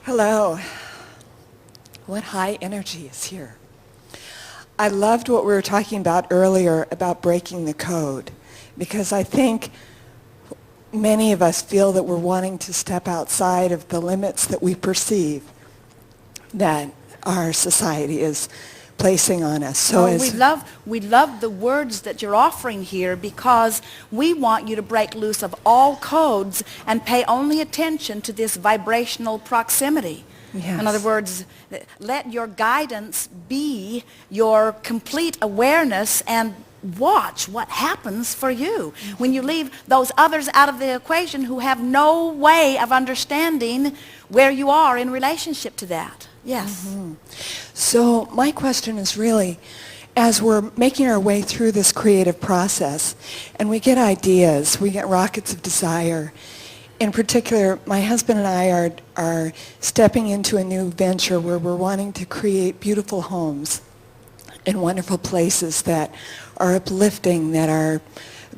Hello. What high energy is here. I loved what we were talking about earlier about breaking the code, because I think many of us feel that we're wanting to step outside of the limits that we perceive that our society is placing on us. So we love the words that you're offering here, because we want you to break loose of all codes and pay only attention to this vibrational proximity. Yes. In other words, let your guidance be your complete awareness and watch what happens for you when you leave those others out of the equation who have no way of understanding where you are in relationship to that. Yes. Mm-hmm. So my question is really, as we're making our way through this creative process and we get ideas, we get rockets of desire. In particular, my husband and I are stepping into a new venture where we're wanting to create beautiful homes in wonderful places that are uplifting, that are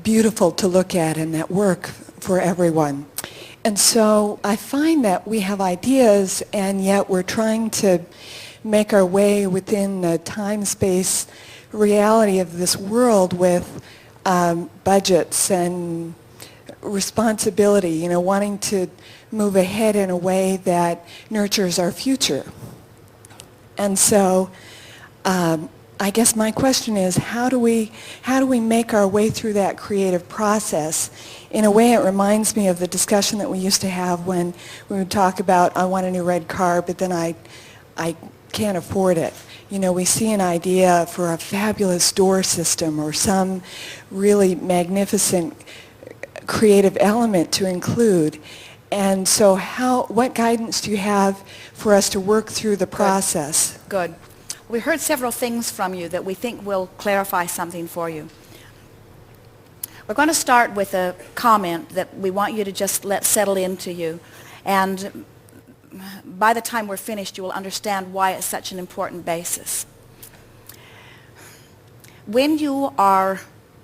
beautiful to look at, and that work for everyone. And so I find that we have ideas, and yet we're trying to make our way within the time-space reality of this world with budgets and responsibility, wanting to move ahead in a way that nurtures our future. And so I guess my question is, how do we make our way through that creative process? In a way, it reminds me of the discussion that we used to have when we would talk about, I want a new red car, but then I can't afford it. We see an idea for a fabulous door system or some really magnificent creative element to include. And so what guidance do you have for us to work through the process? Good. We heard several things from you that we think will clarify something for you. We're going to start with a comment that we want you to just let settle into you. And by the time we're finished, you will understand why it's such an important basis. When you are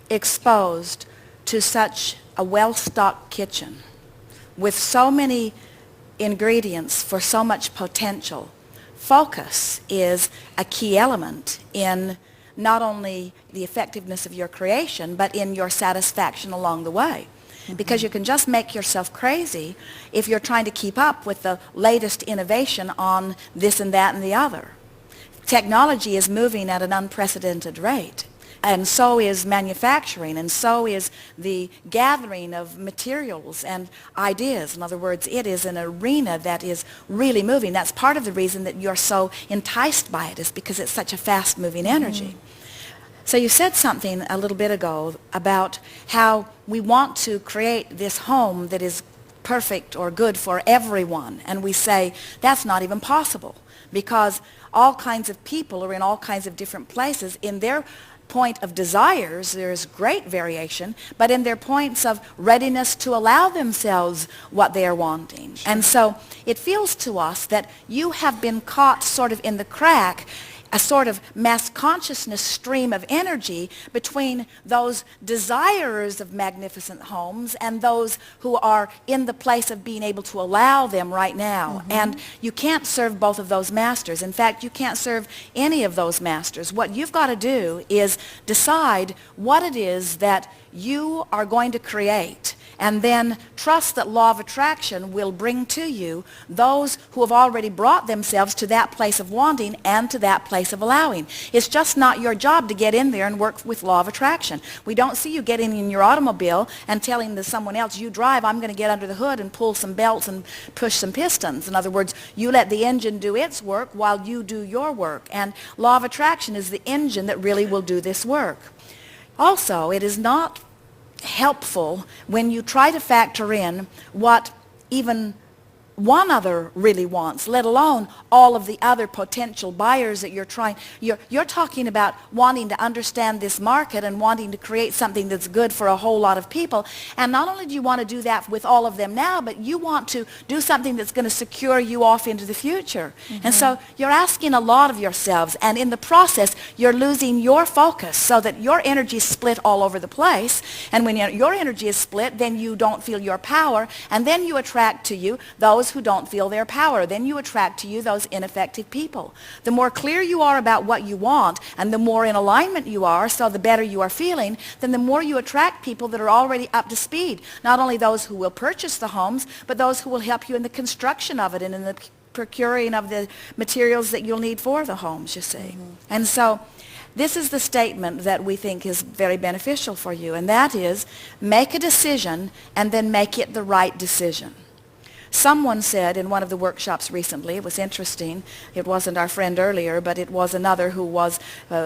exposed to such a well-stocked kitchen with so many ingredients for so much potential, focus is a key element in not only the effectiveness of your creation, but in your satisfaction along the way. Mm-hmm. Because you can just make yourself crazy if you're trying to keep up with the latest innovation on this and that and the other. Technology is moving at an unprecedented rate. And so is manufacturing, and so is the gathering of materials and ideas. In other words, it is an arena that is really moving. That's part of the reason that you're so enticed by it, is because it's such a fast-moving energy. Mm-hmm. So you said something a little bit ago about how we want to create this home that is perfect or good for everyone. And we say that's not even possible, because all kinds of people are in all kinds of different places. In their point of desires, there's great variation, but in their points of readiness to allow themselves what they are wanting. Sure. And so it feels to us that you have been caught sort of in the crack, a sort of mass consciousness stream of energy between those desirers of magnificent homes and those who are in the place of being able to allow them right now. Mm-hmm. And you can't serve both of those masters. In fact, you can't serve any of those masters. What you've got to do is decide what it is that you are going to create, and then trust that law of attraction will bring to you those who have already brought themselves to that place of wanting and to that place of allowing. It's just not your job to get in there and work with law of attraction. We don't see you getting in your automobile and telling someone else, you drive, I'm going to get under the hood and pull some belts and push some pistons. In other words, you let the engine do its work while you do your work. And law of attraction is the engine that really will do this work. Also, it is not helpful when you try to factor in what even one other really wants, let alone all of the other potential buyers that you're trying. You're talking about wanting to understand this market and wanting to create something that's good for a whole lot of people. And not only do you want to do that with all of them now, but you want to do something that's going to secure you off into the future. Mm-hmm. And so you're asking a lot of yourselves, and in the process, you're losing your focus so that your energy is split all over the place. And when your energy is split, then you don't feel your power, and then you attract to you those those who don't feel their power. Then you attract to you those ineffective people. The more clear you are about what you want and the more in alignment you are, so the better you are feeling, then the more you attract people that are already up to speed. Not only those who will purchase the homes, but those who will help you in the construction of it and in the procuring of the materials that you'll need for the homes, you see. And so this is the statement that we think is very beneficial for you, and that is, make a decision and then make it the right decision. Someone said in one of the workshops recently, it was interesting, it wasn't our friend earlier, but it was another who was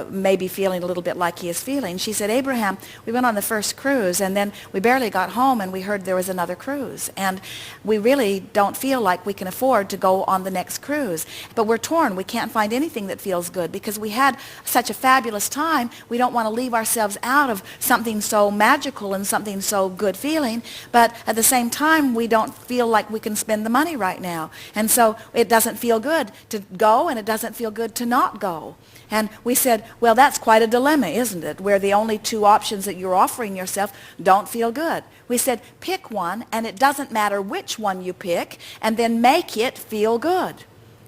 maybe feeling a little bit like he is feeling. She said, Abraham, we went on the first cruise and then we barely got home and we heard there was another cruise. And we really don't feel like we can afford to go on the next cruise. But we're torn. We can't find anything that feels good because we had such a fabulous time. We don't want to leave ourselves out of something so magical and something so good feeling. But at the same time, we don't feel like we can spend the money right now. And so it doesn't feel good to go and it doesn't feel good to not go. And we said, well, that's quite a dilemma, isn't it? Where the only two options that you're offering yourself don't feel good. We said, pick one, and it doesn't matter which one you pick, and then make it feel good.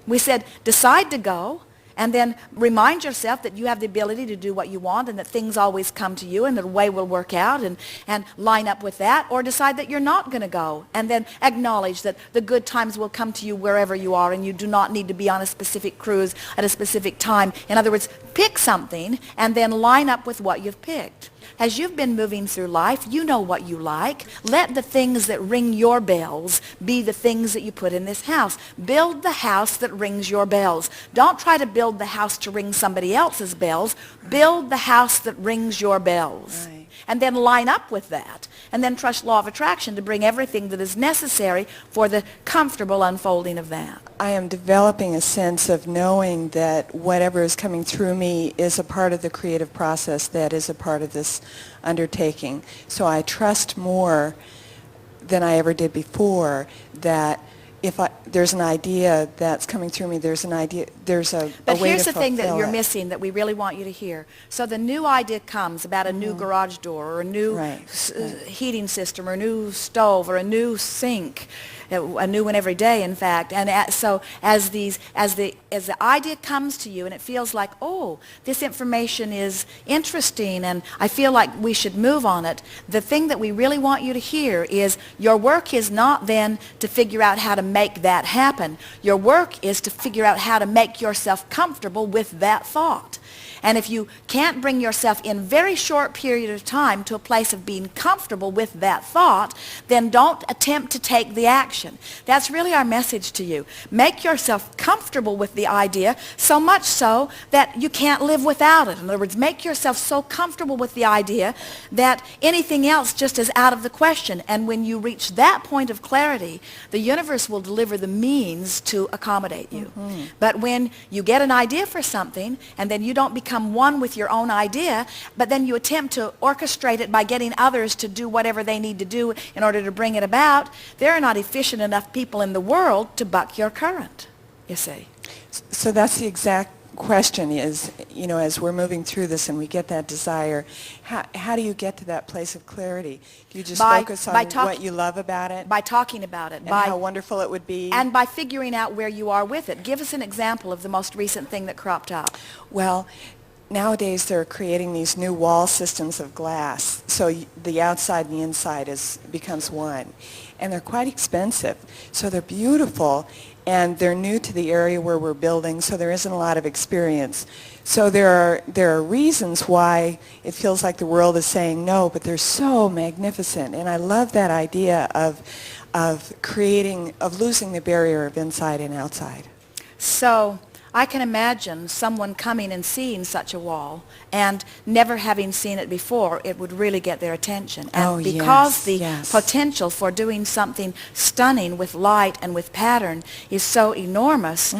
We said, decide to go, and then remind yourself that you have the ability to do what you want and that things always come to you and the way will work out and line up with that, or decide that you're not going to go and then acknowledge that the good times will come to you wherever you are and you do not need to be on a specific cruise at a specific time. In other words, pick something and then line up with what you've picked. As you've been moving through life, you know what you like. Let the things that ring your bells be the things that you put in this house. Build the house that rings your bells. Don't try to build the house to ring somebody else's bells. Build the house that rings your bells. Right. And then line up with that. And then trust law of attraction to bring everything that is necessary for the comfortable unfolding of that. I am developing a sense of knowing that whatever is coming through me is a part of the creative process that is a part of this undertaking. So I trust more than I ever did before that if there's an idea that's coming through me, there's an idea, there's a way to But here's the thing that fulfill you're it. missing that we really want you to hear. So the new idea comes about a new garage door or a new heating system or a new stove or a new sink, a new one every day, in fact. And so as the idea comes to you and it feels like, oh, this information is interesting and I feel like we should move on it, the thing that we really want you to hear is your work is not then to figure out how to make that happen. Your work is to figure out how to make yourself comfortable with that thought. And if you can't bring yourself in a very short period of time to a place of being comfortable with that thought, then don't attempt to take the action. That's really our message to you. Make yourself comfortable with the idea, so much so that you can't live without it. In other words, make yourself so comfortable with the idea that anything else just is out of the question. And when you reach that point of clarity, the universe will deliver the means to accommodate you. But when you get an idea for something and then you don't become one with your own idea, but then you attempt to orchestrate it by getting others to do whatever they need to do in order to bring it about, there are not efficient enough people in the world to buck your current, you see. So that's the exact question is, you know, as we're moving through this and we get that desire, how do you get to that place of clarity? Do you just focus on what you love about it? By talking about it. And how wonderful it would be? And by figuring out where you are with it. Give us an example of the most recent thing that cropped up. Well, nowadays they're creating these new wall systems of glass, so the outside and the inside becomes one. And they're quite expensive. So they're beautiful, and they're new to the area where we're building, so there isn't a lot of experience. So there are reasons why it feels like the world is saying no, but they're so magnificent. And I love that idea of losing the barrier of inside and outside. So I can imagine someone coming and seeing such a wall and never having seen it before, it would really get their attention. And because the potential for doing something stunning with light and with pattern is so enormous,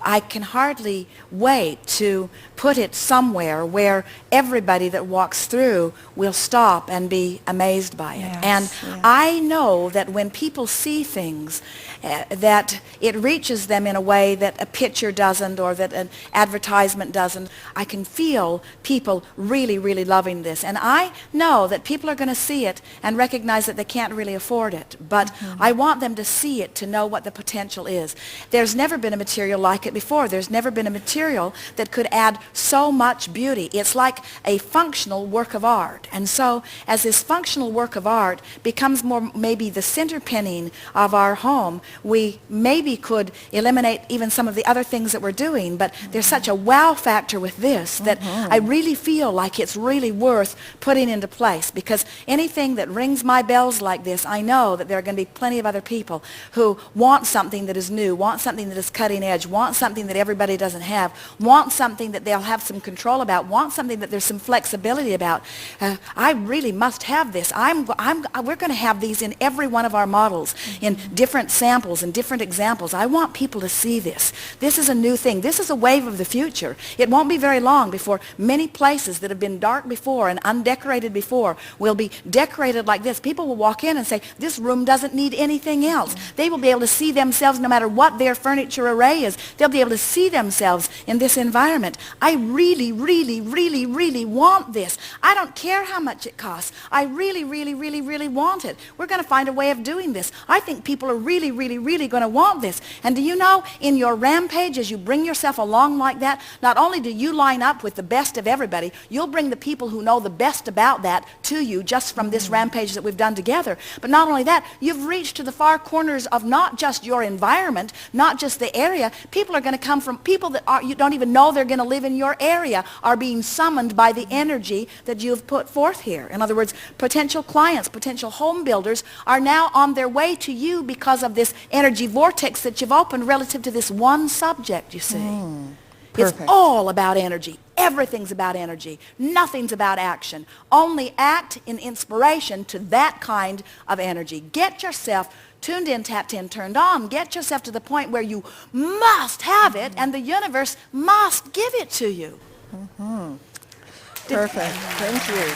I can hardly wait to put it somewhere where everybody that walks through will stop and be amazed by it. And I know that when people see things, that it reaches them in a way that a picture does doesn't, or that an advertisement doesn't. I can feel people really, really loving this. And I know that people are going to see it and recognize that they can't really afford it. But I want them to see it, to know what the potential is. There's never been a material like it before. There's never been a material that could add so much beauty. It's like a functional work of art. And so as this functional work of art becomes more maybe the center pinning of our home, we maybe could eliminate even some of the other things that we're doing. But there's such a wow factor with this that I really feel like it's really worth putting into place, because anything that rings my bells like this, I know that there are going to be plenty of other people who want something that is new, want something that is cutting edge, want something that everybody doesn't have, want something that they'll have some control about, want something that there's some flexibility about. I really must have this. We're going to have these in every one of our models, in different samples and different examples. I want people to see this. This is a new thing. This is a wave of the future. It won't be very long before many places that have been dark before and undecorated before will be decorated like this. People will walk in and say, this room doesn't need anything else. They will be able to see themselves no matter what their furniture array is. They'll be able to see themselves in this environment. I really, really, really, really want this. I don't care how much it costs. I really, really, really, really want it. We're going to find a way of doing this. I think people are really, really, really going to want this. And do you know, in your rampage, as you bring yourself along like that, not only do you line up with the best of everybody, you'll bring the people who know the best about that to you just from this rampage that we've done together. But not only that, you've reached to the far corners of not just your environment, not just the area. People are going to come from people that you don't even know they're going to live in your area, are being summoned by the energy that you've put forth here. In other words, potential clients, potential home builders are now on their way to you because of this energy vortex that you've opened relative to this one subject, you see. It's all about energy. Everything's about energy. Nothing's about action. Only act in inspiration to that kind of energy. Get yourself tuned in, tapped in, turned on. Get yourself to the point where you must have it and the universe must give it to you. Perfect. Thank you.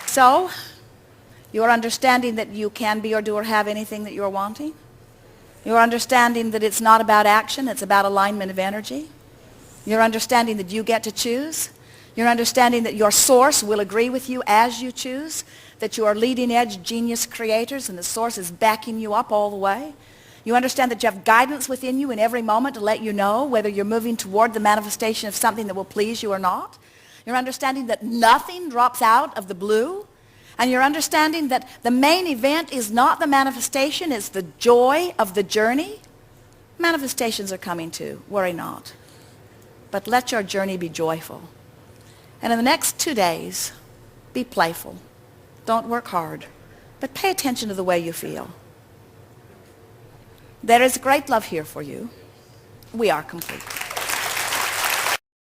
So, you're understanding that you can be or do or have anything that you're wanting? You're understanding that it's not about action, it's about alignment of energy. You're understanding that you get to choose. You're understanding that your source will agree with you as you choose, that you are leading edge genius creators and the source is backing you up all the way. You understand that you have guidance within you in every moment to let you know whether you're moving toward the manifestation of something that will please you or not. You're understanding that nothing drops out of the blue. And you're understanding that the main event is not the manifestation, it's the joy of the journey. Manifestations are coming too, worry not. But let your journey be joyful. And in the next 2 days, be playful. Don't work hard, but pay attention to the way you feel. There is great love here for you. We are complete.